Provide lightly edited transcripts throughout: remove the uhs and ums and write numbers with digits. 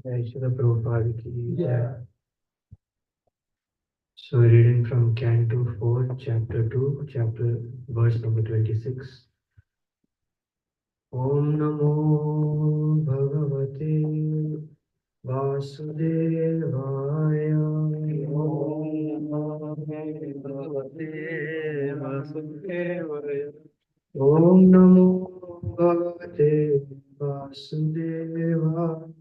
Jai Shri Prabhupada ki Jai. So reading from Canto 4, Chapter 2, chapter verse number 26. Om Namo Bhagavate Vasudevaya. Om Namo Bhagavate Vasudevaya. Om Namo Bhagavate Vasudevaya.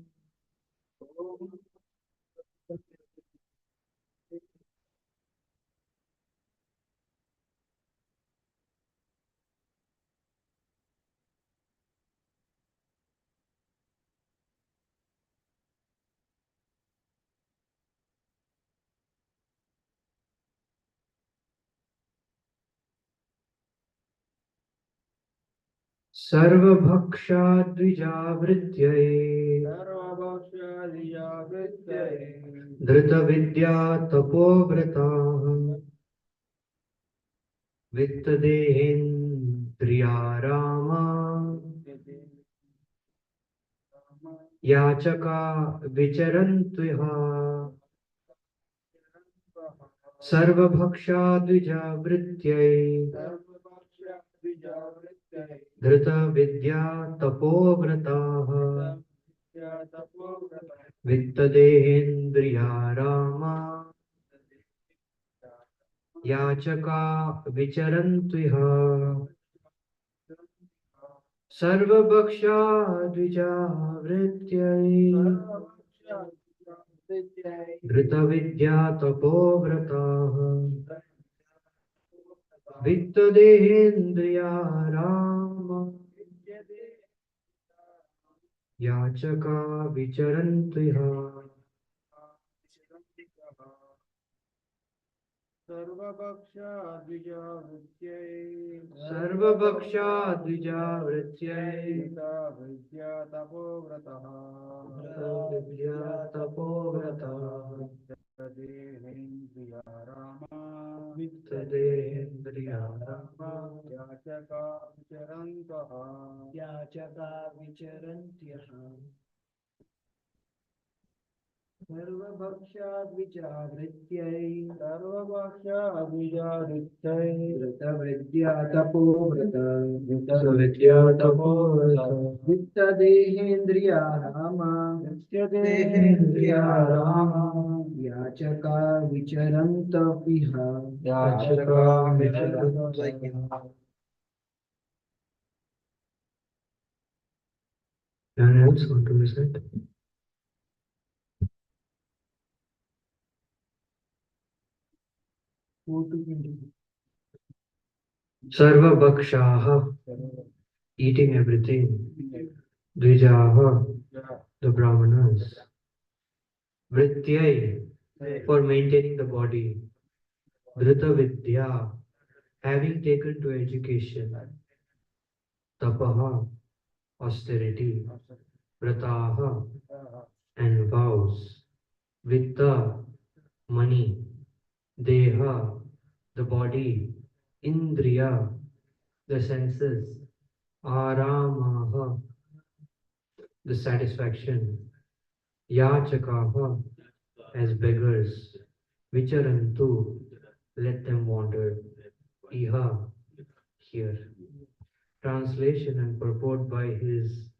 सर्वभक्षाद्विजावृत्यै धृतविद्या तपोव्रताः वित्तदेहेन्द्रियारामा याचका विचरन्त्विह सर्वभक्षाद्विजावृत्यै धृतविद्या तपोव्रताः वित्तदेहेन्द्रियारामा याचका विचरन्त्विह सर्वभक्षाद्विजावृत्यै धृतविद्या तपोव्रताः वित्तदेहेन्द्रियारामा याचका विचरन्त्विह सर्वभक्षाद्विजावृत्यै Vidya तपोव्रतः वित्तदेहेन्द्रियारामा याचका विचरन्त्यः सर्वभक्षाद्विजावृत्यै धृतविद्या तपोव्रता वित्तदेहेन्द्रियारामा याचका विचरन्तः Anyone else want to recite? Sarva Bhakshaha, eating everything. Dvijaha, the Brahmanas. Vrityai, for maintaining the body. Dhrita Vidya, having taken to education. Tapaha, austerity. Vrataha, and vows. Vitta, money. Deha, the body. Indriya, the senses. Aramaha, the satisfaction. Yachakaha, as beggars. Vicharantu, let them wander. Iha, here. Translation and purport by His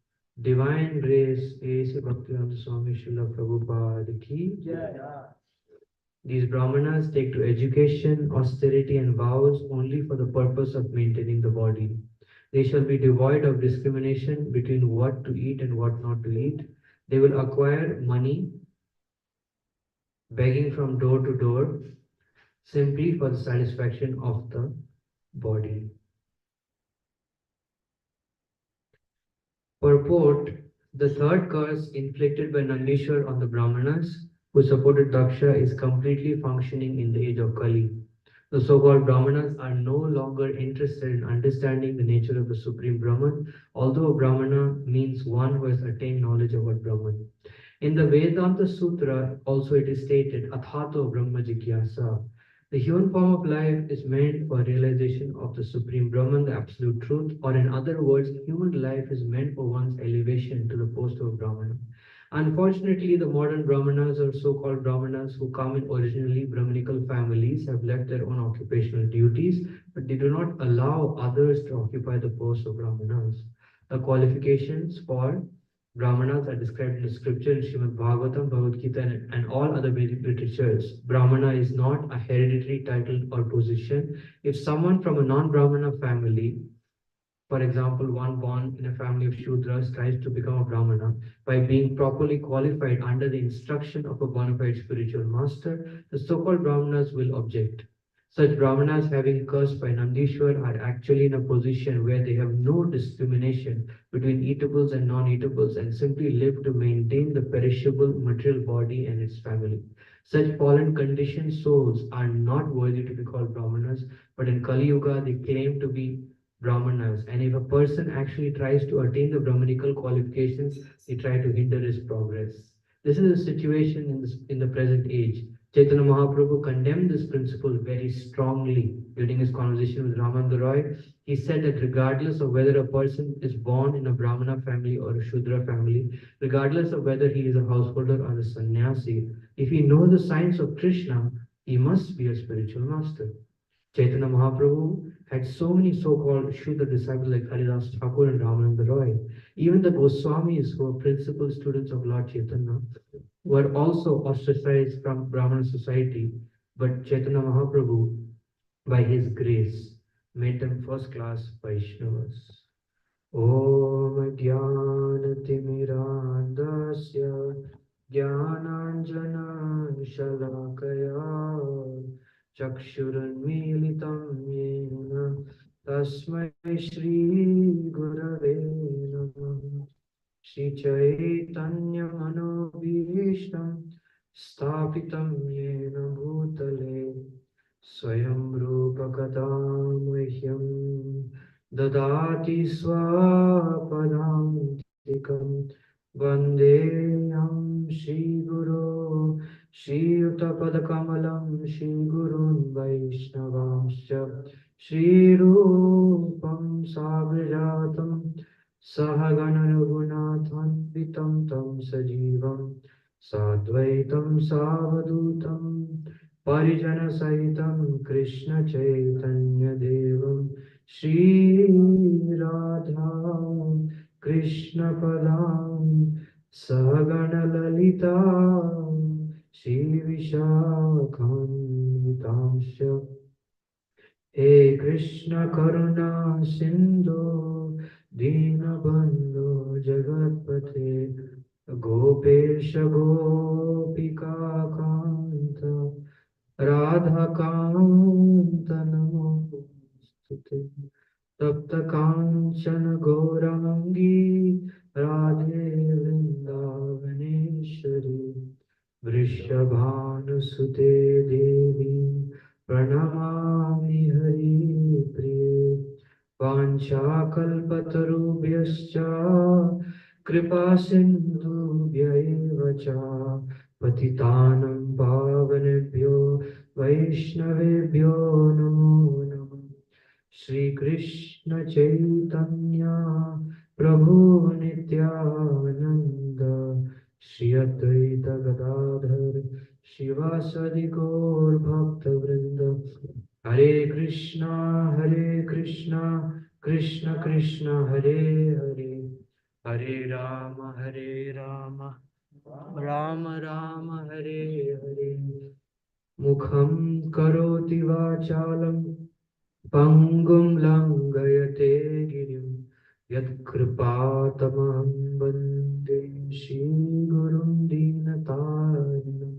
Divine Grace A.C. Bhaktivedanta Swami Srila Prabhupada ki Jai. These Brahmanas take to education, austerity and vows only for the purpose of maintaining the body. They shall be devoid of discrimination between what to eat and what not to eat. They will acquire money, begging from door to door, simply for the satisfaction of the body. Purport The third curse inflicted by Nandishwar on the Brahmanas who supported Daksha is completely functioning in the age of Kali. The so-called Brahmanas are no longer interested in understanding the nature of the Supreme Brahman, although Brahmana means one who has attained knowledge about Brahman. In the Vedanta Sutra, also it is stated, Athato Brahma Jigyasa. The human form of life is meant for realization of the Supreme Brahman, the Absolute Truth, or in other words, human life is meant for one's elevation to the post of Brahmana. Unfortunately, the modern Brahmanas or so-called Brahmanas who come in originally Brahminical families have left their own occupational duties, but they do not allow others to occupy the post of Brahmanas. The qualifications for Brahmanas are described in the scripture in Srimad Bhagavatam, Bhagavad Gita, and all other Vedic literatures. Brahmana is not a hereditary title or position. If someone from a non-Brahmana family, for example, one born in a family of Shudras tries to become a Brahmana by being properly qualified under the instruction of a bona fide spiritual master, the so-called Brahmanas will object. Such Brahmanas, having cursed by Nandishwar, are actually in a position where they have no discrimination between eatables and non-eatables and simply live to maintain the perishable material body and its family. Such fallen conditioned souls are not worthy to be called Brahmanas, but in Kali Yuga they claim to be Brahmanas. And if a person actually tries to attain the Brahmanical qualifications, they try to hinder his progress. This is the situation in the present age. Chaitanya Mahaprabhu condemned this principle very strongly during his conversation with Ramananda Roy. He said that regardless of whether a person is born in a Brahmana family or a Shudra family, regardless of whether he is a householder or a sannyasi, if he knows the science of Krishna, he must be a spiritual master. Chaitanya Mahaprabhu had so many so-called Shudra disciples like Haridas Thakur and Ramananda Roy. Even the Goswamis, who were principal students of Lord Chaitanya, were also ostracized from Brahmana society. But Chaitanya Mahaprabhu, by his grace, made them first-class Vaishnavas. Om Jnanatimirandasya Jnananjana Shalakaya Chakshurunmilitam Yena Tasmai Shri Gurave Namah Shri Chaitanya Manobhishtam Sthapitam Yena Bhutale Swayam Rupa Kadamahyam Dadati Swapadantikam Vandeyam Shri Guru Shri Utapadakamalam Shri Gurun Vaishnavamscha Shri Rupam Sagrajatam Sahagana Raghunathanvitam Tam Sajivam Sadvaitam Savadutam Parijana Sahitam Krishna Chaitanya Devam Shri Radha Krishna Padam Sagana Lalita Shri Vishakam He Krishna Karuna Sindhu Dinabandhu Jagatpate Gopesha Gopika Kanta Radha Kanta Namostute Tapta Kanchana Gaurangi Radhe Vrindavaneshwari Vrishabhanusute Devi Pranamami Hari Priye Vanchakalpatarubhyascha Kripa Sindhubhya eva cha Patitanam Pavanebhyo Vaishnavebhyo Namo Namah Shri Krishna Chaitanya Prabhu Nityananda Shri Advaita Gadadhar Shivasadi Gaur Bhakta Vrinda Hare Krishna Krishna Krishna Hare Hare Hare Rama Rama Rama Hare Hare Mukham karoti vachalam Pangum langayate girim Yat kripatamaham bande Shri Gurum Dinatarinam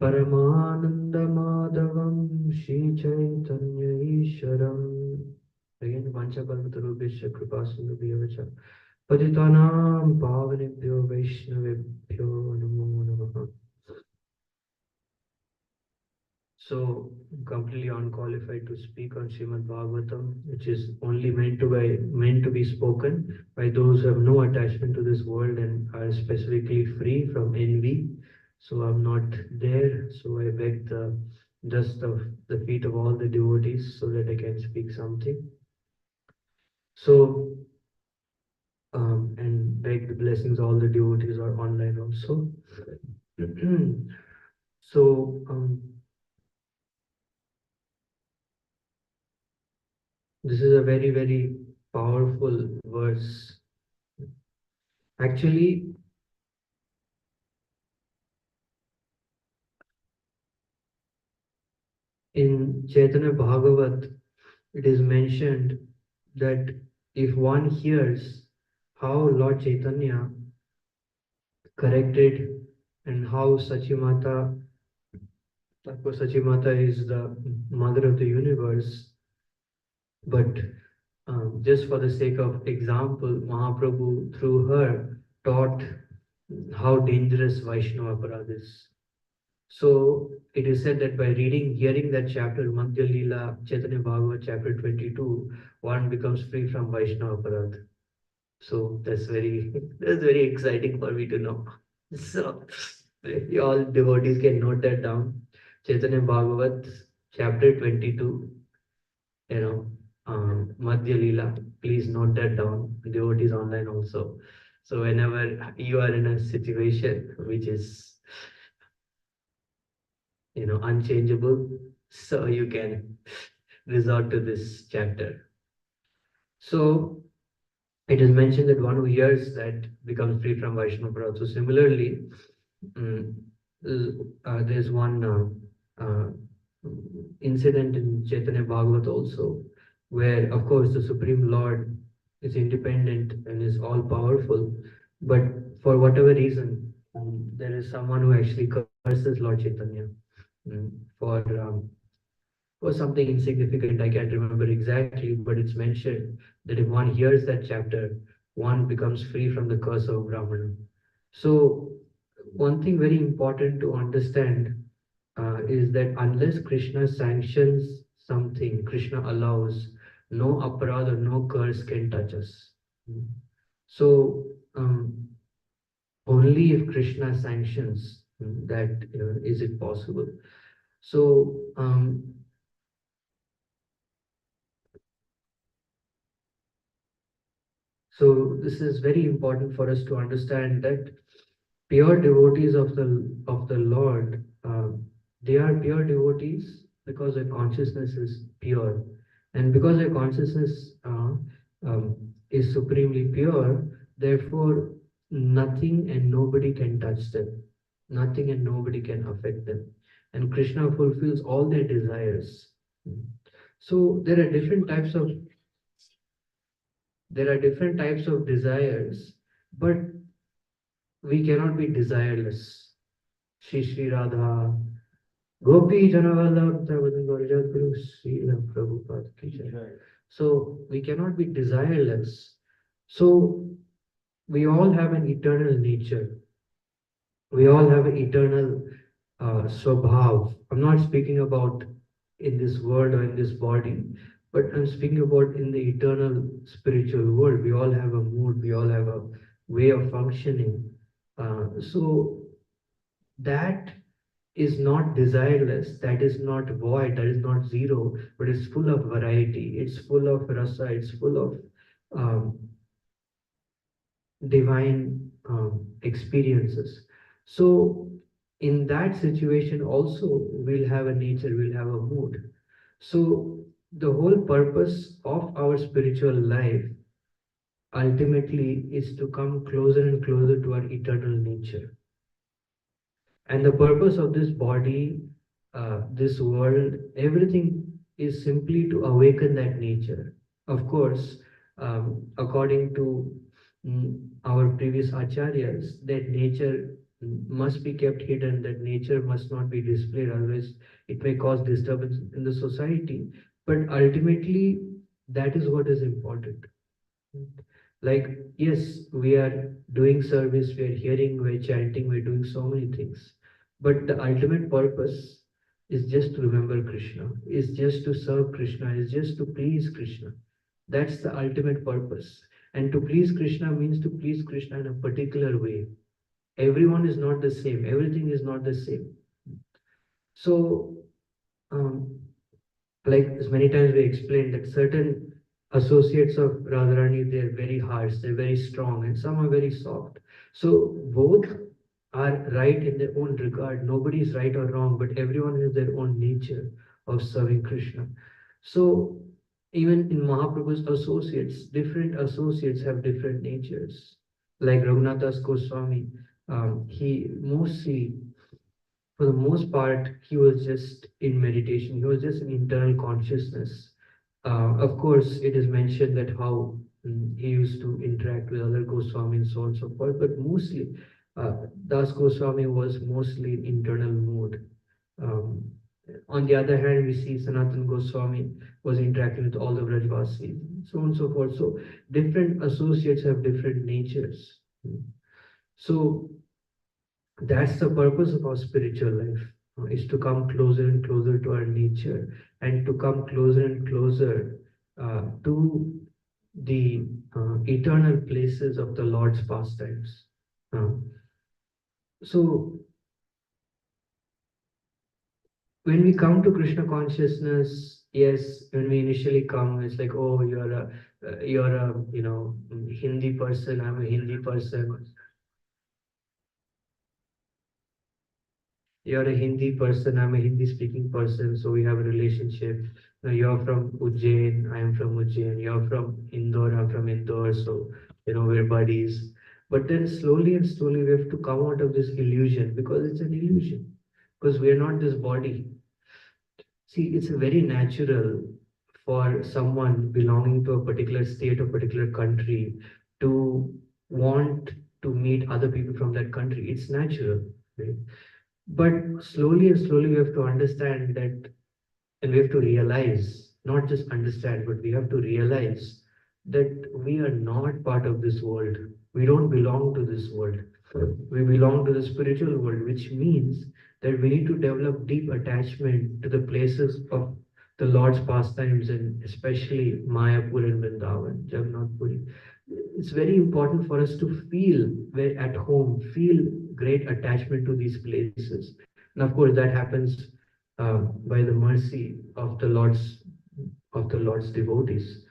Paramananda Madhavam Shri Chaitanya Isharam. Again, Vanchakalpatarubhyascha Kripasindhubhya Patitanam pavanebhyo Vaishnavebhyo namo namaha. So, I'm completely unqualified to speak on Srimad Bhagavatam, which is only meant to be spoken by those who have no attachment to this world and are specifically free from envy. So I'm not there. So I beg the dust of the feet of all the devotees so that I can speak something. So and beg the blessings all the devotees are online also. So this is a very, very powerful verse. Actually, in Chaitanya Bhagavat, it is mentioned that if one hears how Lord Chaitanya corrected and how Sachimata, of course, Sachimata is the mother of the universe, but just for the sake of example, Mahaprabhu through her taught how dangerous Vaishnava Aparad is. So it is said that by hearing that chapter, Madhya Leela, Chaitanya Bhagavat, chapter 22, one becomes free from Vaishnava Aparad. So that's very exciting for me to know. So you all devotees can note that down. Chaitanya Bhagavat, chapter 22, you know, Madhya Leela. Please note that down. Devotees online also. So whenever you are in a situation which is unchangeable, so you can resort to this chapter. So it is mentioned that one who hears that becomes free from Vaishnava Prabhu. So similarly, mm, there's one incident in Chaitanya Bhagavat also, where of course the Supreme Lord is independent and is all powerful, but for whatever reason, there is someone who actually curses Lord Chaitanya mm, for was something insignificant. I can't remember exactly, but it's mentioned that if one hears that chapter, one becomes free from the curse of Brahmana. So, one thing very important to understand is that unless Krishna sanctions something, Krishna allows, no aparad or no curse can touch us. So, only if Krishna sanctions that is it possible. So, So this is very important for us to understand that pure devotees of the Lord, they are pure devotees because their consciousness is pure, and because their consciousness is supremely pure, therefore nothing and nobody can touch them, nothing and nobody can affect them, and Krishna fulfills all their desires. So there are different types of desires, but we cannot be desireless. Shri Shri Radha, Gopi Janavallabh Guru Srila Prabhupada ki jai. Right. So we cannot be desireless. So we all have an eternal nature. We all have an eternal swabhav. I'm not speaking about in this world or in this body, but I'm speaking about in the eternal spiritual world. We all have a mood, we all have a way of functioning. So that is not desireless, that is not void, that is not zero, but it's full of variety, it's full of rasa, it's full of um, divine experiences. So, in that situation, also, we'll have a nature, we'll have a mood. So, the whole purpose of our spiritual life ultimately is to come closer and closer to our eternal nature. And the purpose of this body, this world, everything is simply to awaken that nature. Of course, according to our previous acharyas, that nature must be kept hidden, that nature must not be displayed, otherwise, it may cause disturbance in the society. But ultimately, that is what is important. Like, yes, we are doing service, we are hearing, we're chanting, we're doing so many things, but the ultimate purpose is just to remember Krishna, is just to serve Krishna, is just to please Krishna. That's the ultimate purpose. And to please Krishna means to please Krishna in a particular way. Everyone is not the same, everything is not the same. So um, like as many times we explained that certain associates of Radharani, they're very harsh, they're very strong, and some are very soft. So both are right in their own regard. Nobody is right or wrong, but everyone has their own nature of serving Krishna. So even in Mahaprabhu's associates, different associates have different natures. Like Raghunath Das Goswami, he mostly for the most part, he was just in meditation. He was just in internal consciousness. Of course, it is mentioned that how he used to interact with other Goswami and so on and so forth. But mostly, Das Goswami was mostly in internal mood. Um, on the other hand, we see Sanatan Goswami was interacting with all the Brajvasis, so on and so forth. So different associates have different natures. So that's the purpose of our spiritual life, is to come closer and closer to our nature, and to come closer and closer to the eternal places of the Lord's pastimes. Uh, so when we come to Krishna consciousness, yes, when we initially come, it's like, oh, you're a Hindi person, I'm a Hindi person. You're a Hindi person, I'm a Hindi speaking person, so we have a relationship. Now you're from Ujjain, I'm from Ujjain, you're from Indore, I'm from Indore, so we're buddies. But then slowly and slowly we have to come out of this illusion, because it's an illusion. Because we're not this body. See, it's very natural for someone belonging to a particular state or particular country to want to meet other people from that country. It's natural, right? But slowly and slowly, we have to understand that, and we have to realize, not just understand, but we have to realize that we are not part of this world. We don't belong to this world. We belong to the spiritual world, which means that we need to develop deep attachment to the places of the Lord's pastimes, and especially Mayapur and Vrindavan, Jagannath Puri. It's very important for us to feel very at home, feel great attachment to these places. And of course, that happens by the mercy of the Lord's devotees,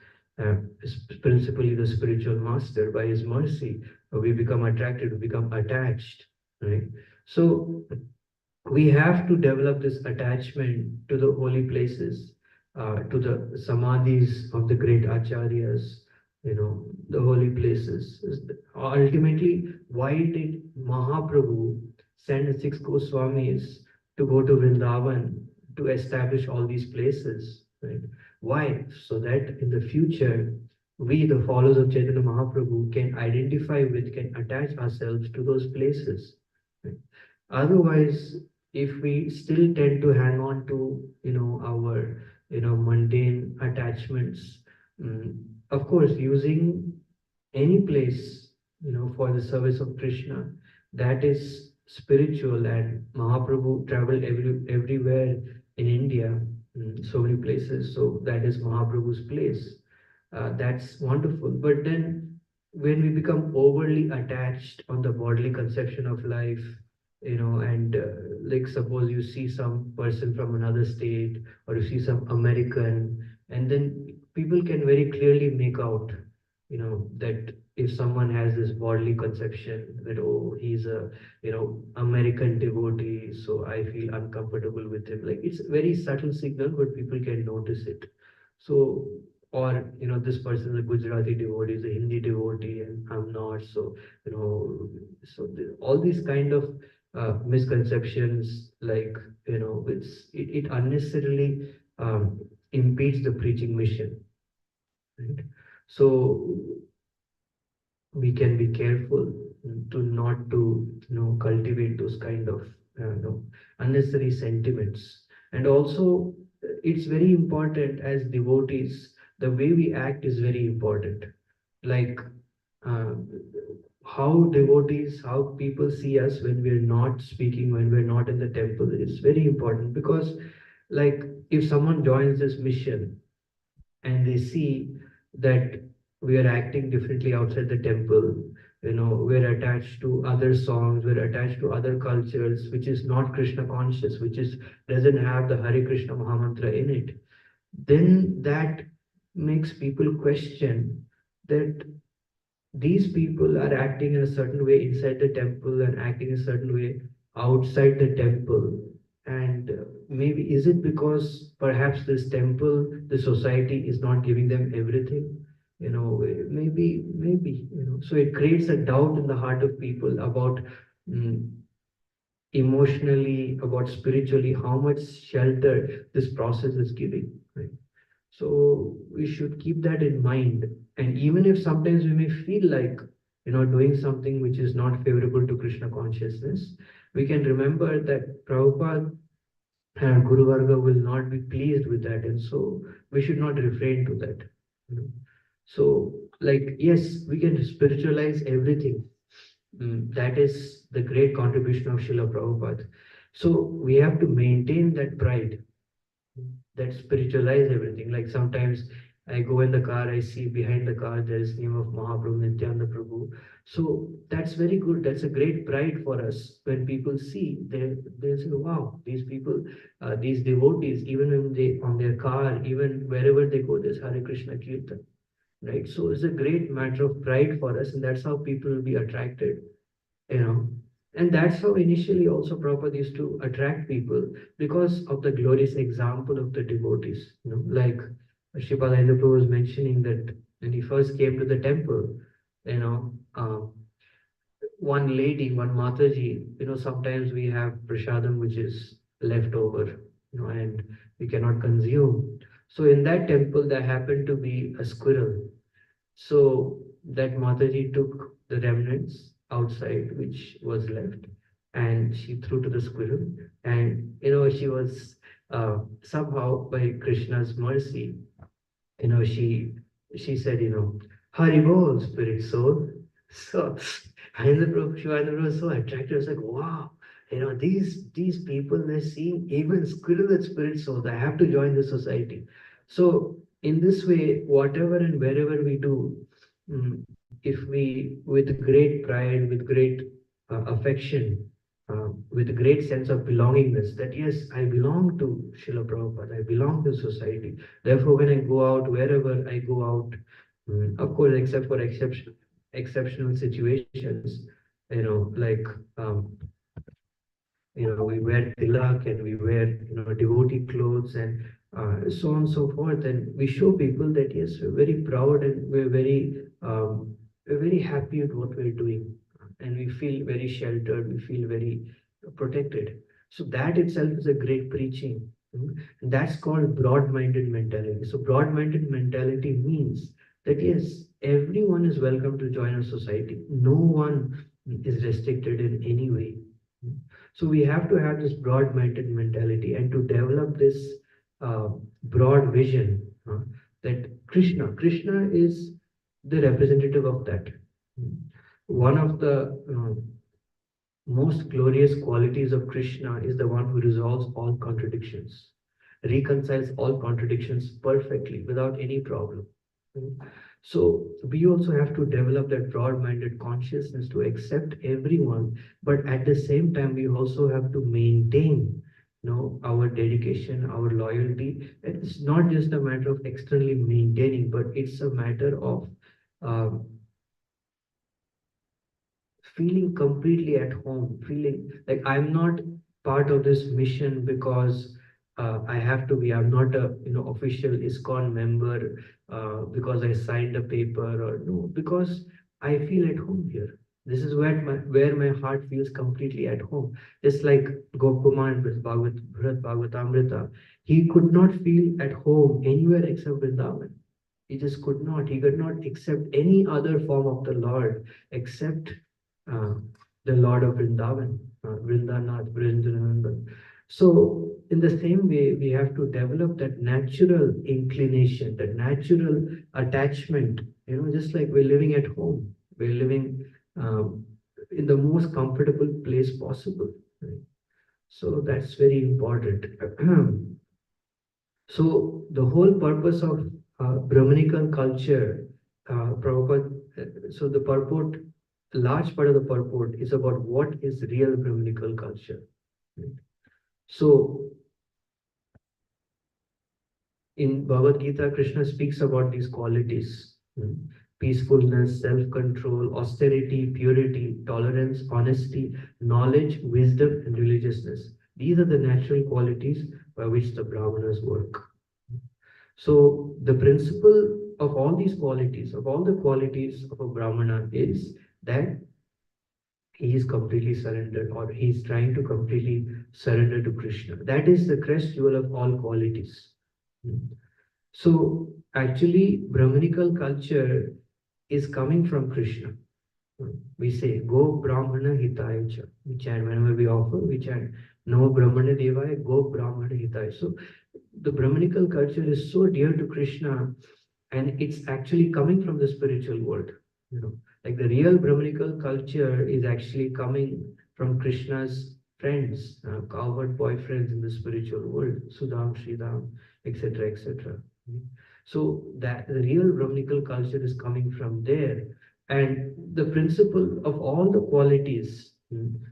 principally the spiritual master. By his mercy, we become attracted, we become attached, right? So we have to develop this attachment to the holy places, to the samadhis of the great acharyas, the holy places. Ultimately, why did Mahaprabhu send six Goswamis to go to Vrindavan to establish all these places? Right? Why? So that in the future, we, the followers of Chaitanya Mahaprabhu, can identify with, can attach ourselves to those places. Right? Otherwise, if we still tend to hang on to, our, mundane attachments, of course, using any place, for the service of Krishna, that is spiritual. And Mahaprabhu traveled everywhere in India, so many places. So that is Mahaprabhu's place. That's wonderful. But then when we become overly attached on the bodily conception of life, and like suppose you see some person from another state, or you see some American, and then people can very clearly make out, that if someone has this bodily conception that, oh, he's a, American devotee, so I feel uncomfortable with him. Like, it's a very subtle signal, but people can notice it. So, or, this person is a Gujarati devotee, is a Hindi devotee, and I'm not. So, all these kind of misconceptions, like, it unnecessarily impedes the preaching mission, right? So we can be careful to not to cultivate those kind of unnecessary sentiments. And also, it's very important as devotees, the way we act is very important. Like, uh, how devotees, how people see us when we're not speaking, when we're not in the temple is very important. Because, like, if someone joins this mission and they see that we are acting differently outside the temple, we're attached to other songs, we're attached to other cultures, which is not Krishna conscious, which is doesn't have the Hare Krishna Mahamantra in it, then that makes people question that these people are acting in a certain way inside the temple and acting a certain way outside the temple. And maybe is it because perhaps this temple, the society is not giving them everything? Maybe. So it creates a doubt in the heart of people about, mm, emotionally, about spiritually, how much shelter this process is giving. Right? So we should keep that in mind. And even if sometimes we may feel like, doing something which is not favorable to Krishna consciousness, we can remember that Prabhupada and Guru Varga will not be pleased with that. And so we should not refrain to that. you know. So, like, yes, we can spiritualize everything. That is the great contribution of Srila Prabhupada. So we have to maintain that pride, that spiritualize everything. Like sometimes I go in the car, I see behind the car there is name of Mahaprabhu, Nityananda Prabhu. So that's very good. That's a great pride for us. When people see, they say, "Wow, these people, these devotees, even when they on their car, even wherever they go, there's Hare Krishna Kirtan." Right? So it's a great matter of pride for us, and that's how people will be attracted you know and that's how initially also Prabhupada used to attract people, because of the glorious example of the devotees. Like Sripad Prabhu was mentioning that when he first came to the temple, you know one lady, one Mataji, sometimes we have prasadam which is left over, and we cannot consume. So in that temple there happened to be a squirrel. So that Mataji took the remnants outside, which was left, and she threw to the squirrel. And she was, somehow by Krishna's mercy, she said, Haribol, spirit soul. So Shivendra Prabhu was so attracted. I was like, wow, these people, they're seeing even squirrel at spirit soul. They have to join the society. So in this way, whatever and wherever we do, if we, with great pride, with great affection, with a great sense of belongingness, that yes, I belong to Srila Prabhupada, I belong to society. Therefore, when I go out, wherever I go out, of course, except for exceptional situations, like, we wear tilak and we wear, devotee clothes and so on and so forth, and we show people that yes, we're very proud and we're very happy with what we're doing, and we feel very sheltered, we feel very protected. So that itself is a great preaching. And that's called broad-minded mentality. So broad-minded mentality means that yes, everyone is welcome to join a society. No one is restricted in any way. So we have to have this broad-minded mentality and to develop this broad vision, that Krishna is the representative of that. One of the most glorious qualities of Krishna is the one who resolves all contradictions, reconciles all contradictions perfectly without any problem. So we also have to develop that broad-minded consciousness to accept everyone, but at the same time, we also have to maintain, our dedication, our loyalty. It's not just a matter of externally maintaining, but it's a matter of um, feeling completely at home, feeling like I'm not part of this mission because I have to be. I'm not a official ISKCON member because I signed a paper, or no, because I feel at home here. This is where my heart feels completely at home. Just like Gopkumar in Bhrat Bhagavatamrita, he could not feel at home anywhere except Vrindavan. He just could not. He could not accept any other form of the Lord except uh, the Lord of Vrindavan, Vrindanath, Vrindanandan. So, in the same way, we have to develop that natural inclination, that natural attachment, just like we're living at home. We're living um, in the most comfortable place possible. Right? So that's very important. So the whole purpose of Brahminical culture, Prabhupada, so the purport, large part of the purport is about what is real Brahminical culture. Right? So in Bhagavad Gita, Krishna speaks about these qualities: peacefulness, self control, austerity, purity, tolerance, honesty, knowledge, wisdom, and religiousness. These are the natural qualities by which the Brahmanas work. So, the principle of all these qualities, of all the qualities of a Brahmana, is that he is completely surrendered, or he is trying to completely surrender to Krishna. That is the crest jewel of all qualities. So actually, Brahminical culture is coming from Krishna. We say, Go Brahmana Hitaya Cha. We chant whenever we offer, we chant, No Brahmana Devaya, Go Brahmana Hitaya. So the Brahminical culture is so dear to Krishna, and it's actually coming from the spiritual world. You know, like the real Brahminical culture is actually coming from Krishna's friends, cowherd boyfriends in the spiritual world, Sudam, Sridham, etc., etc. So that the real Brahminical culture is coming from there, and the principle of all the qualities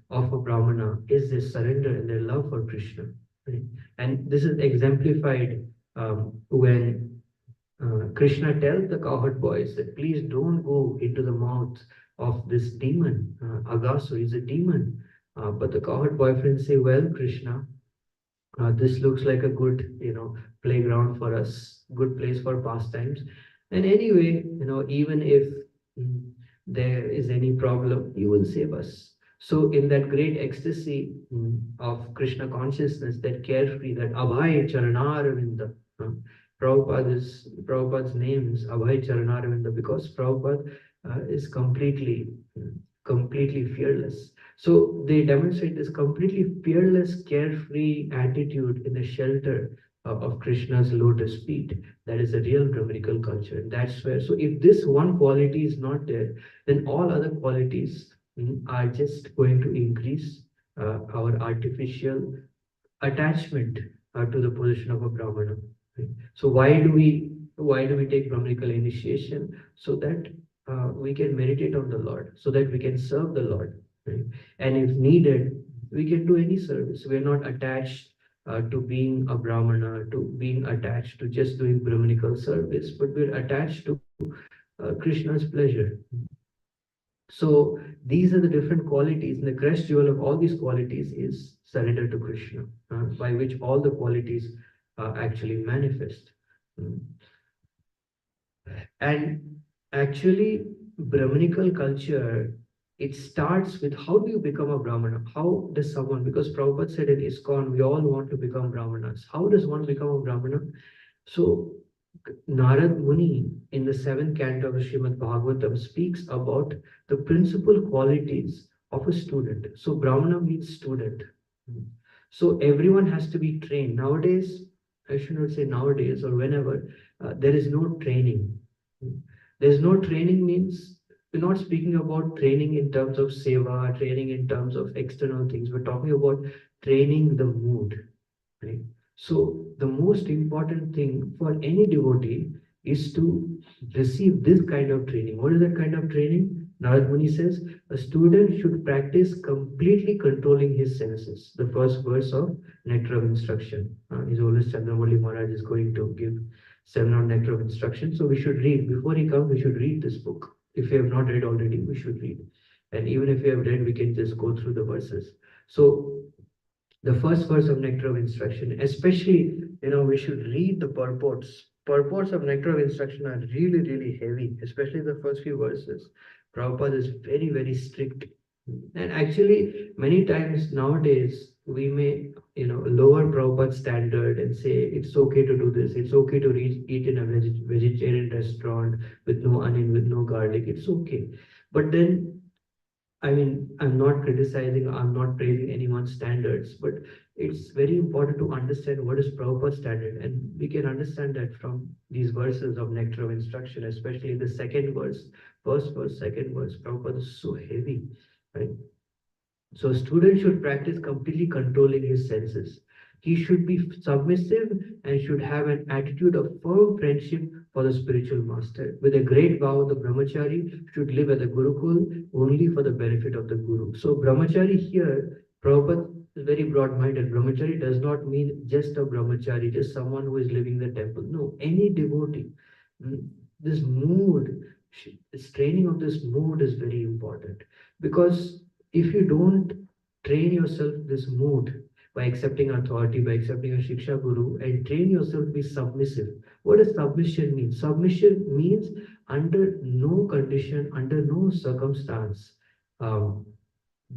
of a Brahmana is their surrender and their love for Krishna. Right? And this is exemplified when Krishna tells the cowherd boys that please don't go into the mouth of this demon. Agasur is a demon. But the cowherd boyfriends say, well, Krishna, this looks like a good, playground for us, good place for pastimes. And anyway, even if mm, there is any problem, you will save us. So in that great ecstasy of Krishna consciousness, that carefree, that Abhay Charanaravinda, Prabhupada's name is Abhay Charanaravinda because Prabhupada is completely fearless. So they demonstrate this completely fearless, carefree attitude in the shelter of Krishna's lotus feet. That is a real Brahminical culture. And that's where, so if this one quality is not there, then all other qualities are just going to increase our artificial attachment to the position of a Brahmana. Right? So why do we take Brahminical initiation? So that we can meditate on the Lord, so that we can serve the Lord. Right? And if needed, we can do any service. We are not attached to being a Brahmana, to being attached to just doing Brahminical service, but we're attached to Krishna's pleasure. So these are the different qualities, and the crest jewel of all these qualities is surrender to Krishna, by which all the qualities actually manifest. Mm. And actually, Brahminical culture, it starts with how do you become a Brahmana? How does someone, because Prabhupada said in ISKCON, we all want to become Brahmanas. How does one become a Brahmana? So Narad Muni in the seventh canto of Srimad Bhagavatam speaks about the principal qualities of a student. So Brahmana means student. So everyone has to be trained. Nowadays, I should not say nowadays or whenever, there is no training. There's no training means we're not speaking about training in terms of seva, training in terms of external things. We're talking about training the mood, right? So the most important thing for any devotee is to receive this kind of training. What is that kind of training? Narad Muni says a student should practice completely controlling his senses. The first verse of Nectar of Instruction. His Holiness Chandramali Maharaj is going to give seminar on Nectar of Instruction. So we should read. Before he comes, we should read this book. If you have not read already, we should read. And even if you have read, we can just go through the verses. So the first verse of Nectar of Instruction, especially, we should read the purports. Purports of Nectar of Instruction are really, really heavy, especially the first few verses. Prabhupada is very, very strict. And actually, many times nowadays, we may, lower Prabhupada's standard and say, it's okay to do this. It's okay to eat in a vegetarian restaurant with no onion, with no garlic. It's okay. But then I'm not criticizing, I'm not praising anyone's standards, but it's very important to understand what is Prabhupada's standard, and we can understand that from these verses of Nectar of Instruction, especially the second verse, first verse, second verse. Prabhupada is so heavy, right? So a student should practice completely controlling his senses. He should be submissive and should have an attitude of firm friendship for the spiritual master. With a great vow, the brahmachari should live at the Gurukul only for the benefit of the Guru. So brahmachari here, Prabhupada is very broad-minded. Brahmachari does not mean just a brahmachari, just someone who is living in the temple. No, any devotee. Mm, This mood, this training of this mood is very important, because if you don't train yourself this mood by accepting authority, by accepting a Shiksha Guru, and train yourself to be submissive. What does submission mean? Submission means under no condition, under no circumstance, um,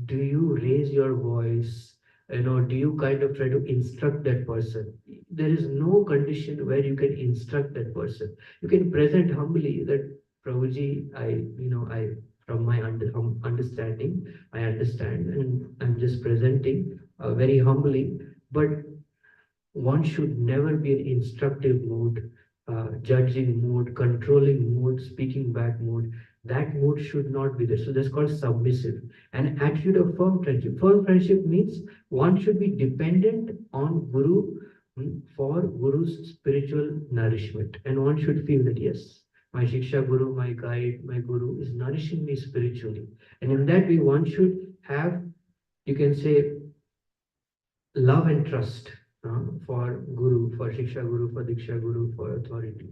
do you raise your voice, do you kind of try to instruct that person? There is no condition where you can instruct that person. You can present humbly that, Prabhuji, I from my understanding, I understand, and I'm just presenting very humbly. But one should never be in instructive mood, judging mood, controlling mood, speaking back mood. That mood should not be there. So that's called submissive. An attitude of firm friendship. Firm friendship means one should be dependent on Guru, for Guru's spiritual nourishment. And one should feel that, yes, my Shiksha Guru, my guide, my Guru is nourishing me spiritually. And in that way, one should have, you can say, love and trust for Guru, for Shiksha Guru, for Diksha Guru, for authority.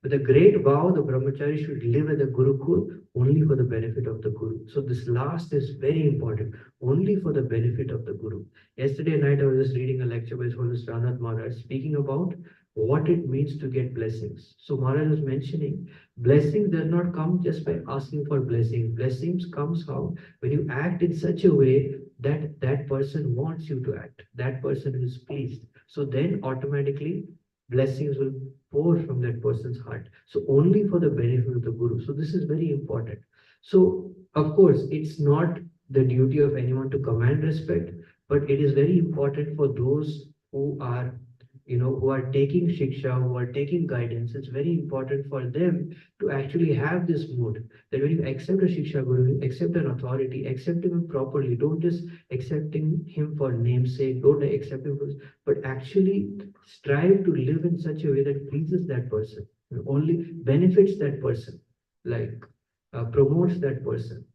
With a great vow, the brahmachari should live at the Gurukul only for the benefit of the Guru. So this last is very important, only for the benefit of the Guru. Yesterday night, I was just reading a lecture by His Holiness Ranath Maharaj speaking about what it means to get blessings. So Maharaj was mentioning blessings does not come just by asking for blessings. Blessings comes how? When you act in such a way that that person wants you to act, that person is pleased. So then automatically blessings will pour from that person's heart. So only for the benefit of the Guru. So this is very important. So of course, it's not the duty of anyone to command respect, but it is very important for those who are, who are taking shiksha, who are taking guidance. It's very important for them to actually have this mood that when you accept a shiksha guru, you accept an authority, accept him properly. Don't just accepting him for namesake. Don't accept him for, but actually strive to live in such a way that pleases that person, only benefits that person, like promotes that person.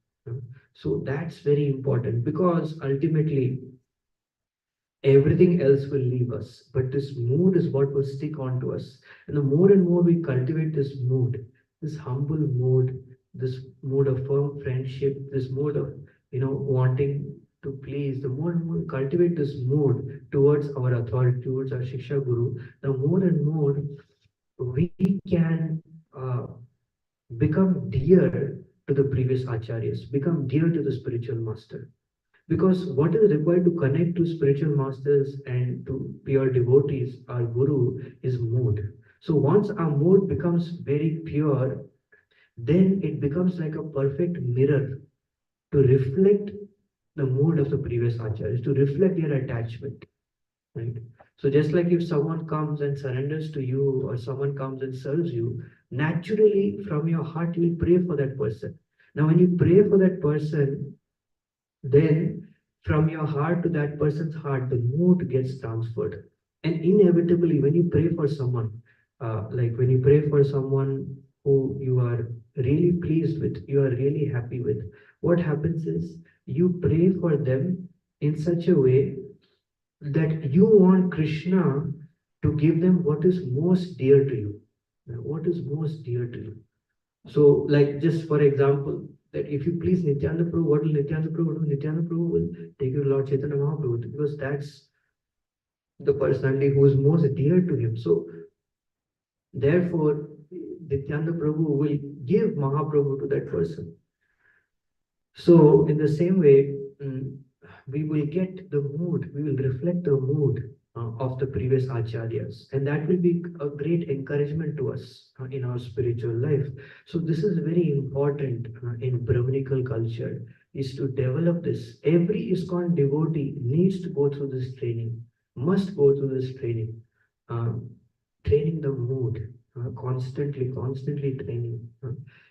So that's very important, because ultimately everything else will leave us, but this mood is what will stick on to us. And the more and more we cultivate this mood, this humble mood, this mood of firm friendship, this mood of wanting to please, the more and more we cultivate this mood towards our authority, towards our Shiksha Guru, the more and more we can become dear to the previous acharyas, become dear to the spiritual master. Because what is required to connect to spiritual masters and to pure devotees, our Guru, is mood. So once our mood becomes very pure, then it becomes like a perfect mirror to reflect the mood of the previous acharyas, to reflect their attachment. Right? So just like if someone comes and surrenders to you, or someone comes and serves you, naturally from your heart you will pray for that person. Now when you pray for that person, then from your heart to that person's heart, the mood gets transferred. And inevitably, when you pray for someone, like when you pray for someone who you are really pleased with, you are really happy with, what happens is you pray for them in such a way that you want Krishna to give them what is most dear to you. What is most dear to you? So, like just for example, that if you please Nityananda Prabhu, what will Nityananda Prabhu do? Nityananda Prabhu will take you to Lord Chaitanya Mahaprabhu, because that's the personality who is most dear to him. So, therefore, Nityananda Prabhu will give Mahaprabhu to that person. So, in the same way, we will get the mood, we will reflect the mood of the previous acharyas, and that will be a great encouragement to us in our spiritual life. So this is very important in Brahminical culture, is to develop this. Every ISKCON devotee needs to go through this training, must go through this training. Uh, Training the mood, constantly training.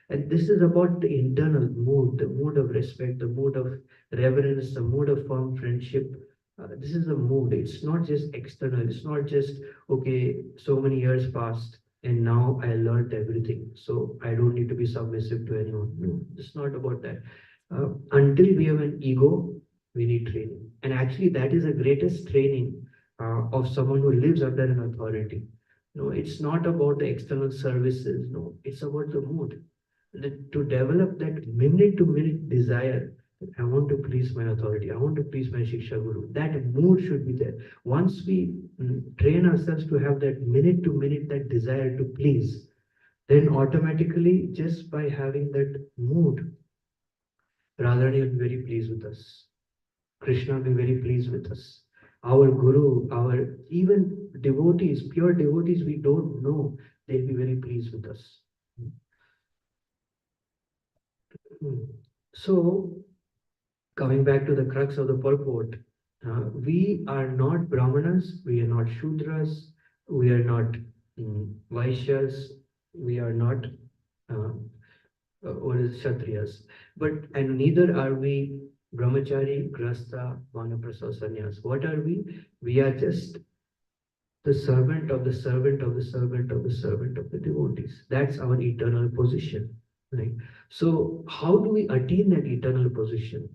And this is about the internal mood, the mood of respect, the mood of reverence, the mood of firm friendship. This is a mood. It's not just external. It's not just, okay, so many years passed and now I learned everything. So I don't need to be submissive to anyone. No, it's not about that. Until we have an ego, we need training. And actually, that is the greatest training of someone who lives under an authority. No, it's not about the external services. No, it's about the mood. To develop that minute to minute desire, I want to please my authority. I want to please my Shiksha Guru. That mood should be there. Once we train ourselves to have that minute to minute, that desire to please, then automatically, just by having that mood, Radharani will be very pleased with us. Krishna will be very pleased with us. Our Guru, our even devotees, pure devotees we don't know, they'll be very pleased with us. So, coming back to the crux of the purport, we are not Brahmanas, we are not Shudras, we are not Vaishyas, we are not or Kshatriyas, but and neither are we Brahmachari, Grasta, Vanaprastha, Sannyas. What are we? We are just the servant of the servant of the servant of the servant of the devotees. That's our eternal position. Right? So, how do we attain that eternal position?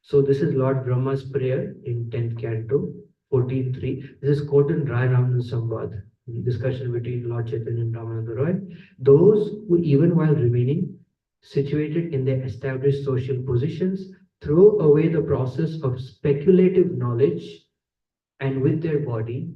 So, this is Lord Brahma's prayer in 10th canto, 14.3. This is quoted in Rai Ramanan Samvad, discussion between Lord Chaitanya and Ramananda Roy. Those who, even while remaining situated in their established social positions, throw away the process of speculative knowledge and with their body,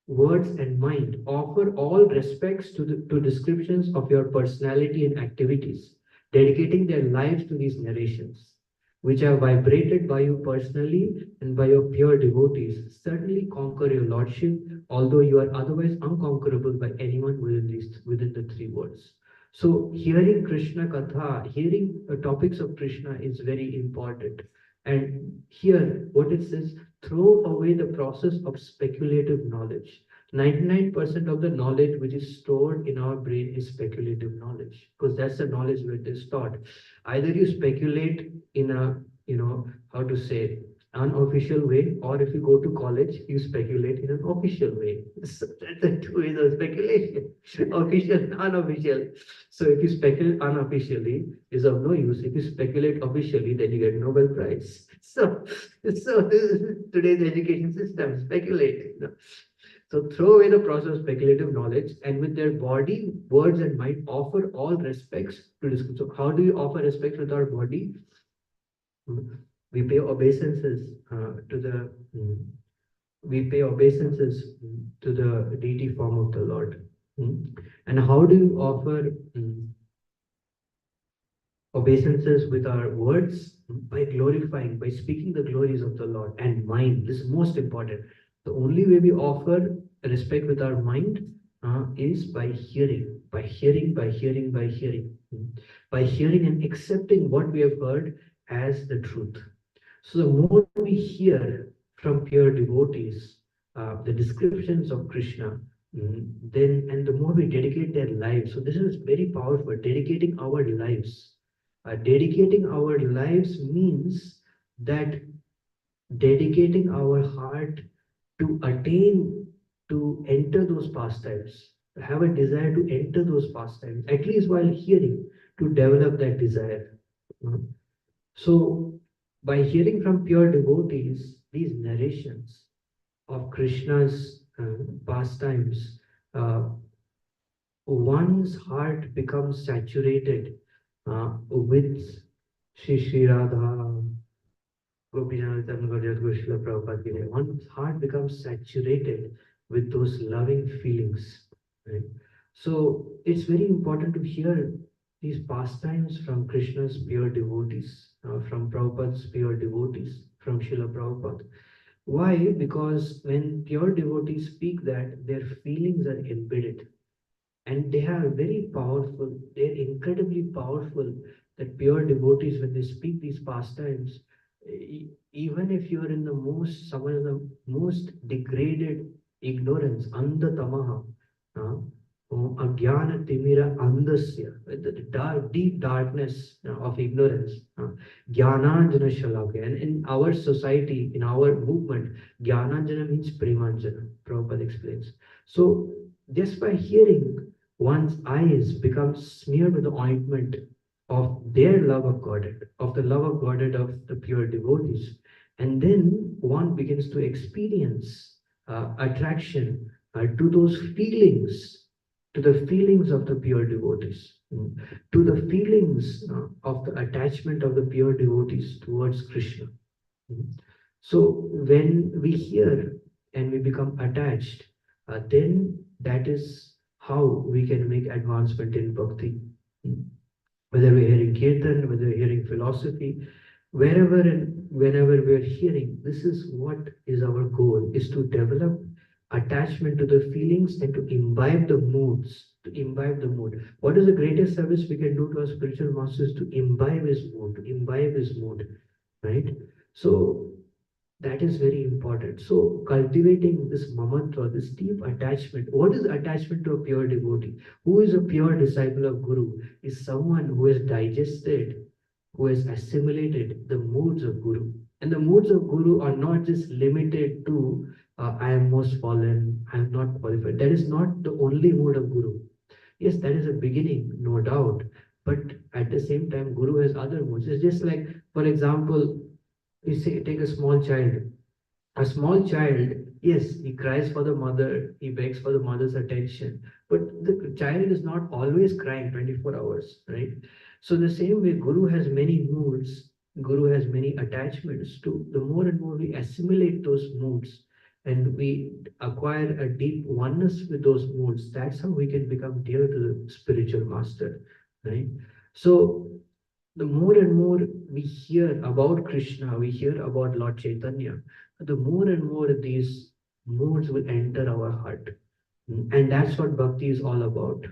words, and mind, offer all respects to descriptions of your personality and activities, dedicating their lives to these narrations, which are vibrated by you personally and by your pure devotees, certainly conquer your lordship, although you are otherwise unconquerable by anyone within the three worlds. So hearing Krishna Katha, hearing topics of Krishna is very important. And here, what it says, throw away the process of speculative knowledge. 99% of the knowledge which is stored in our brain is speculative knowledge, because that's the knowledge which is taught. Either you speculate in a, how to say, unofficial way, or if you go to college, you speculate in an official way. So that's the two ways of speculation, official and unofficial. So if you speculate unofficially, is of no use. If you speculate officially, then you get Nobel Prize. So this is today's education system, speculate. So throw away the process of speculative knowledge, and with their body, words, and mind, offer all respects to this. So how do we offer respects with our body? We pay obeisances to the we pay obeisances to the deity form of the Lord. And how do you offer obeisances with our words? By glorifying, by speaking the glories of the Lord. And mind, this is most important. The only way we offer respect with our mind is by hearing, by hearing, by hearing, by hearing, by hearing and accepting what we have heard as the truth. So the more we hear from pure devotees, the descriptions of Krishna, then and the more we dedicate their lives. So this is very powerful. Dedicating our lives. Dedicating our lives means that dedicating our heart to attain, to enter those pastimes, to have a desire to enter those pastimes, at least while hearing, to develop that desire. So, by hearing from pure devotees these narrations of Krishna's pastimes, one's heart becomes saturated with Shri Radha, Gopinath, Prabhupada. One's heart becomes saturated with those loving feelings. Right? So it's very important to hear these pastimes from Krishna's pure devotees, from Prabhupada's pure devotees, from Srila Prabhupada. Why? Because when pure devotees speak that, their feelings are embedded and they are very powerful, they're incredibly powerful that pure devotees, when they speak these pastimes, even if you're in the most, someone in the most degraded ignorance, andha tamaha, uh, agyana timira andasya, the deep darkness of ignorance, jnananjana shalakya. And in our society, in our movement, jnananjana means premanjana, Prabhupada explains. So just by hearing, one's eyes become smeared with the ointment of their love of Godhead, of the love of Godhead of the pure devotees. And then one begins to experience attraction to those feelings, to the feelings of the pure devotees, to the feelings of the attachment of the pure devotees towards Krishna. Mm. So when we hear and we become attached, then that is how we can make advancement in bhakti. Mm. Whether we're hearing kirtan, whether we're hearing philosophy, wherever and whenever we're hearing, this is what is our goal, is to develop attachment to the feelings and to imbibe the moods, to imbibe the mood. What is the greatest service we can do to our spiritual masters? To imbibe his mood, to imbibe his mood, right? So that is very important. So cultivating this mamatva, this deep attachment. What is attachment to a pure devotee? Who is a pure disciple of Guru? Is someone who has digested, who has assimilated the moods of Guru. And the moods of Guru are not just limited to I am most fallen, I am not qualified. That is not the only mood of Guru. Yes, that is a beginning, no doubt. But at the same time, Guru has other moods. It's just like, for example, you say take a small child. A small child, yes, he cries for the mother, he begs for the mother's attention, but the child is not always crying 24 hours, right? So the same way, Guru has many moods, Guru has many attachments. To the more and more we assimilate those moods and we acquire a deep oneness with those moods, that's how we can become dear to the spiritual master, right? So the more and more we hear about Krishna, we hear about Lord Chaitanya, the more and more these moods will enter our heart. And that's what bhakti is all about.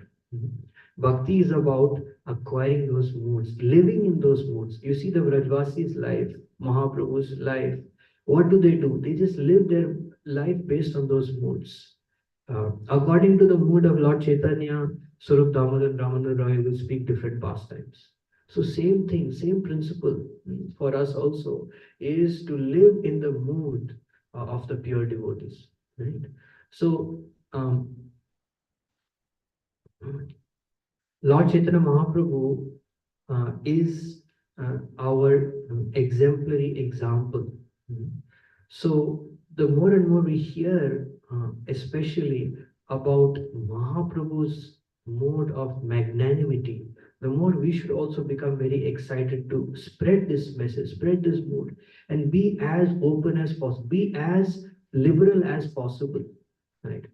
Bhakti is about acquiring those moods, living in those moods. You see the Vrajvasi's life, Mahaprabhu's life. What do? They just live their life based on those moods. According to the mood of Lord Chaitanya, Swarup Damodar and Damodar Roy will speak different pastimes. So same thing, same principle for us also is to live in the mood of the pure devotees, right? So Lord Chaitanya Mahaprabhu is our exemplary example. So the more and more we hear, especially about Mahaprabhu's mode of magnanimity, the more we should also become very excited to spread this message, spread this mood, and be as open as possible, be as liberal as possible, right?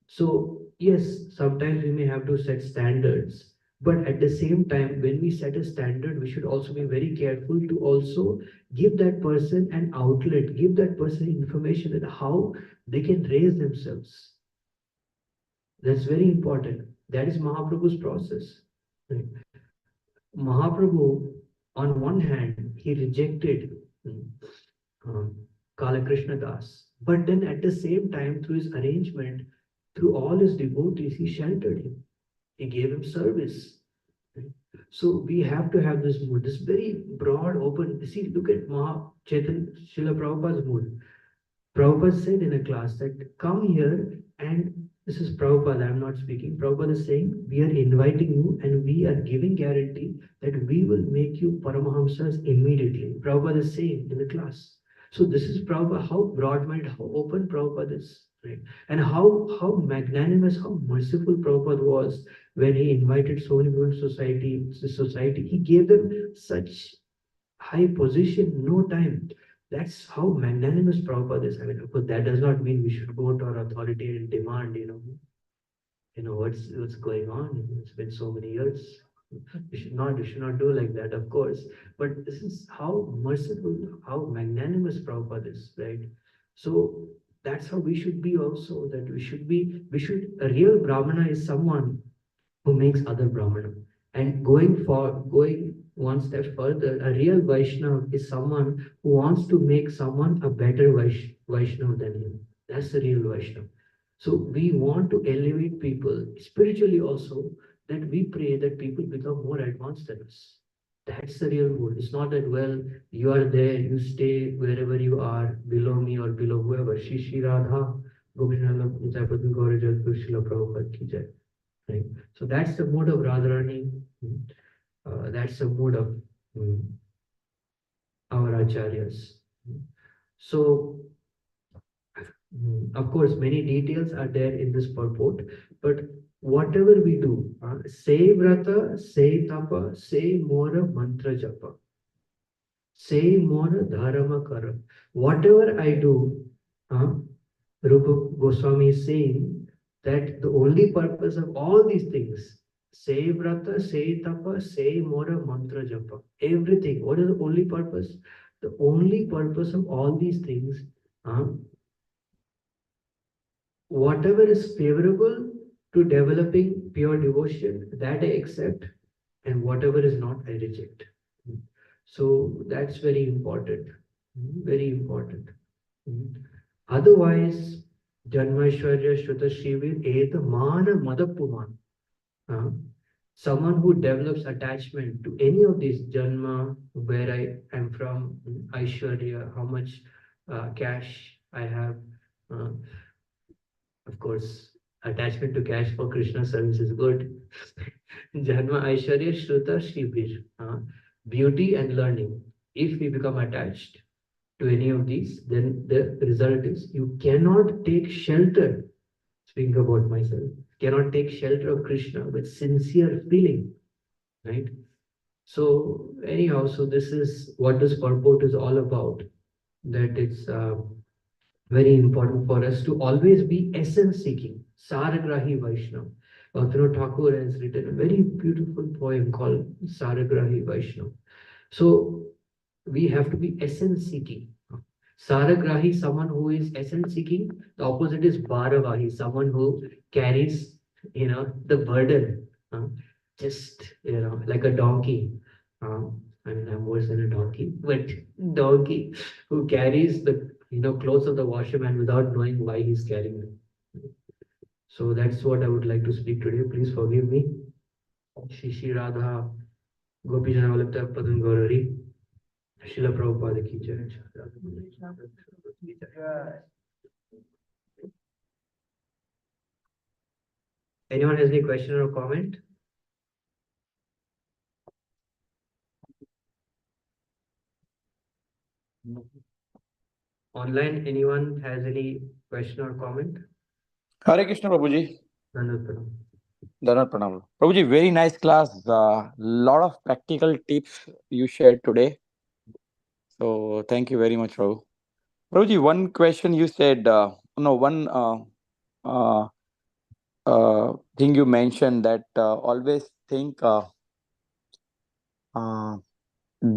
So, yes, sometimes we may have to set standards, but at the same time, when we set a standard, we should also be very careful to also give that person an outlet, give that person information that how they can raise themselves. That's very important. That is Mahaprabhu's process. Right? Mahaprabhu, on one hand, he rejected um, Kala Krishna Das, but then at the same time, through his arrangement, through all his devotees, he sheltered him. He gave him service. Right? So we have to have this mood, this very broad, open. See, look at Maha Chaitanya Srila Prabhupada's mood. Prabhupada said in a class that come here, and this is Prabhupada, I'm not speaking. Prabhupada is saying, we are inviting you and we are giving guarantee that we will make you Paramahamsas immediately. Prabhupada is saying in the class. So this is Prabhupada, how broad-minded, how open Prabhupada is, right? And how magnanimous, how merciful Prabhupada was when he invited so many people to society. He gave them such high position, no time. That's how magnanimous Prabhupada is. I mean, of course, that does not mean we should go to our authority and demand, what's going on. It's been so many years. We should not do like that, of course. But this is how merciful, how magnanimous Prabhupada is, right? So that's how we should be also. That a real Brahmana is someone who makes other Brahmana. And going one step further. A real Vaishnav is someone who wants to make someone a better Vaishnav than him. That's the real Vaishnav. So we want to elevate people spiritually also, that we pray that people become more advanced than us. That's the real goal. It's not that, well, you are there, you stay wherever you are, below me or below whoever. Shri Shri Radha, Govinda, Jayapati Gauri Jai, Srila Prabhupada ki jai. Right? So that's the mode of Radharani. That's the mode of mm, our acharyas. So, of course, many details are there in this purport, but whatever we do, say vrata, say tapa, say mora mantra japa, say mora dharma kara. Whatever I do, uh, Rupa Goswami is saying that the only purpose of all these things, say vrata, say tapa, say mora mantra japa, everything. What is the only purpose? The only purpose of all these things, uh, whatever is favorable to developing pure devotion, that I accept, and whatever is not, I reject. So that's very important. Very important. Otherwise, Janmaishwarya Shruta Shivir Et Mana Madapuman. Uh, Someone who develops attachment to any of these Janma, where I am from, Aishwarya, how much cash I have. Uh, of course, attachment to cash for Krishna service is good. Janma Aishwarya Shruta Shivir. Beauty and learning. If we become attached to any of these, then the result is you cannot take shelter. Speaking about myself, cannot take shelter of Krishna with sincere feeling, right? So anyhow, so this is what this purport is all about. That it's very important for us to always be essence seeking. Saragrahi Vaishnav. Bhaktivinoda Thakur has written a very beautiful poem called Saragrahi Vaishnav. So we have to be essence seeking. Saragrahi, someone who is essence seeking. The opposite is Bharavahi, someone who carries, the burden, just, like a donkey. I mean, I'm worse than a donkey, but donkey who carries the, clothes of the washerman without knowing why he's carrying them. So that's what I would like to speak today. Please forgive me. Shri Shri Radha Gopijana Valabdha Padan Gaurari. Srila Prabhupada ki jai. Anyone has any question or comment? Online, anyone has any question or comment? Hare Krishna, Prabhuji. Nandapana. Dhanat Pranam. Prabhuji, very nice class. Lot of practical tips you shared today. So thank you very much, Prabhu. Prabhuji, one question you said, one uh, thing you mentioned that always think uh,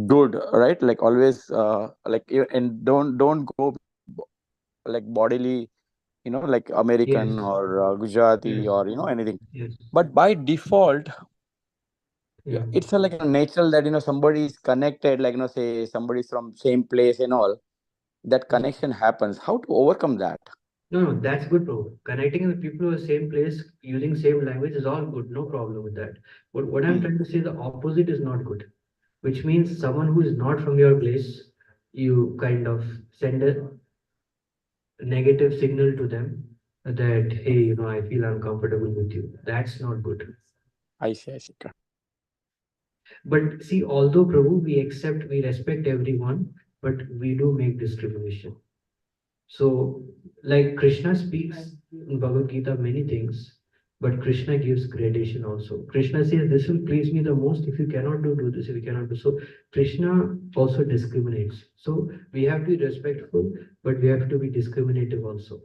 good, right? Like always, and don't go like bodily, like Yes, American or Gujarati yes, or anything. yes. But by default, Yeah. it's like natural that somebody is connected, like say somebody's from same place and all. That Mm. connection happens. How to overcome that? No, no, that's good, bro. Connecting with people who are same place, using same language is all good. No problem with that. But what I'm Hmm. trying to say, the opposite is not good. Which means someone who is not from your place, you kind of send a negative signal to them that, hey, I feel uncomfortable with you. That's not good. I see. But see, although Prabhu, we accept, we respect everyone, but we do make discrimination. So, like Krishna speaks in Bhagavad Gita many things, but Krishna gives gradation also. Krishna says, this will please me the most. If you cannot do this, if you cannot do so. Krishna also discriminates. So we have to be respectful, but we have to be discriminative also.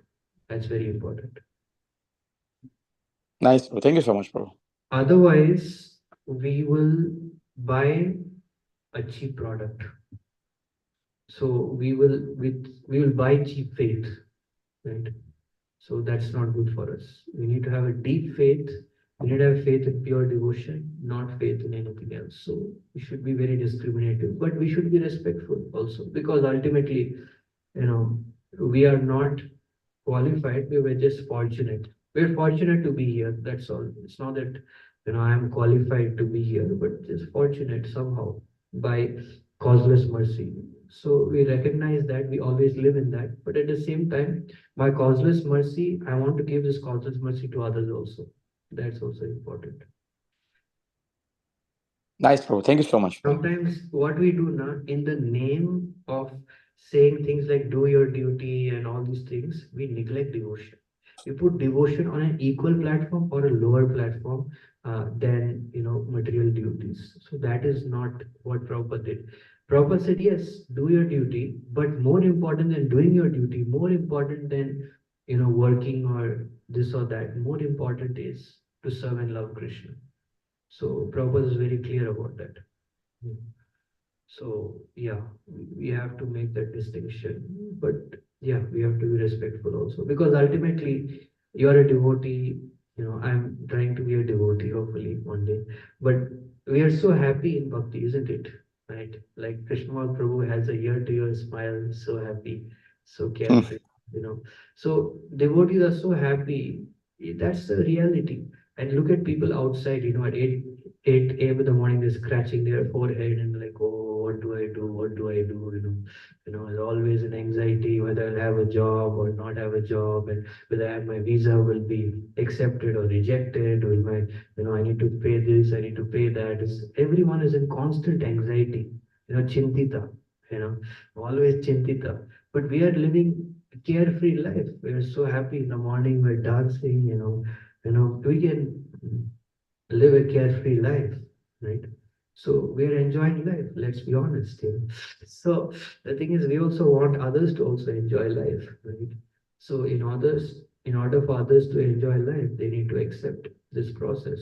That's very important. Nice, bro. Thank you so much, bro. Otherwise, we will buy a cheap product. So we will buy cheap faith, right? So that's not good for us. We need to have a deep faith We need to have faith in pure devotion, not faith in anything else. So we should be very discriminative, but we should be respectful also, because ultimately, you know, we are not qualified. We were just fortunate. We're fortunate to be here. That's all. It's not that, I'm qualified to be here, but just fortunate somehow by causeless mercy. So we recognize that we always live in that. But at the same time, by causeless mercy, I want to give this causeless mercy to others also. That's also important. Nice, Prabhu. Thank you so much. Sometimes what we do now, in the name of saying things like do your duty and all these things, we neglect devotion. We put devotion on an equal platform or a lower platform than material duties. So that is not what Prabhupada did. Prabhupada said, yes, do your duty, but more important than doing your duty, more important than working or this or that, more important is to serve and love Krishna. So Prabhupada is very clear about that. So yeah, we have to make that distinction. But yeah, we have to be respectful also, because ultimately you're a devotee. I'm trying to be a devotee, hopefully one day. But we are so happy in bhakti, isn't it? Right? Like Krishna Prabhu has a year-to-year smile, so happy, so carefree. So devotees are so happy. That's the reality. And look at people outside. At 8 a.m. in the morning, they're scratching their forehead and like, oh, what do I do? What do I do? There's always an anxiety whether I'll have a job or not have a job, and whether my visa will be accepted or rejected, or I need to pay this, I need to pay that. Everyone is in constant anxiety, chintita, always chintita. But we are living a carefree life. We are so happy in the morning, we're dancing, we can live a carefree life, right? So we are enjoying life. Let's be honest here. So the thing is, we also want others to also enjoy life, right? So in order for others to enjoy life, they need to accept this process.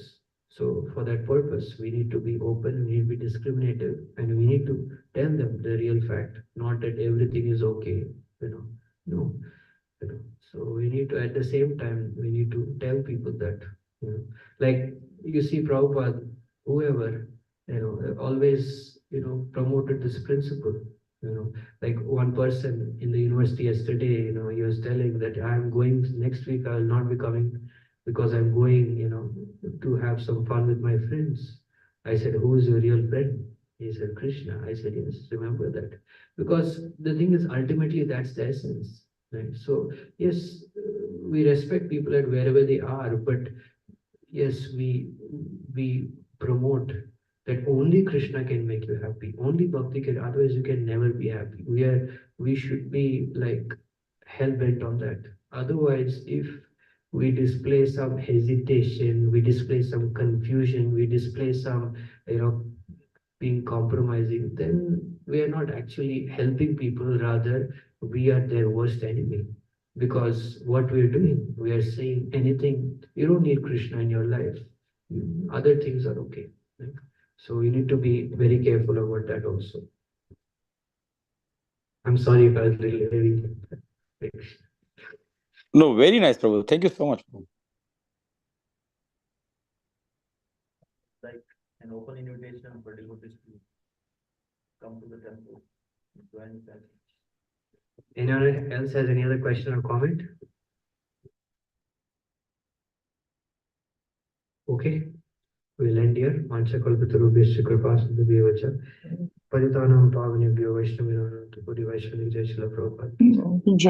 So for that purpose, we need to be open, we need to be discriminative, and we need to tell them the real fact, not that everything is okay, No, so we need to, at the same time, we need to tell people that, like you see Prabhupada, whoever, always, promoted this principle. Like one person in the university yesterday, he was telling that I'm going next week, I will not be coming because I'm going, to have some fun with my friends. I said, who is your real friend? He said, Krishna. I said, yes, remember that. Because the thing is, ultimately, that's the essence, right? So yes, we respect people at wherever they are, but yes, we promote that only Krishna can make you happy, only bhakti can, otherwise you can never be happy. We should be like hell bent on that. Otherwise, if we display some hesitation, we display some confusion, we display some, being compromising, then we are not actually helping people, rather we are their worst enemy. Because what we are doing, we are saying anything, you don't need Krishna in your life. Other things are okay. Right? So we need to be very careful about that also. I'm sorry if I was really heavy. No, very nice, Prabhu. Thank you so much, Prabhu. Like an open invitation for devotees to come to the temple, join the temple. Anyone else has any other question or comment? Okay, we'll end here. Mancha kalpatarubhyasya kripasindhubhyo vacha patitanam pavanebhyo vaishnavino Gaudiya Vaishnava Jai Srila Prabhupada. Jai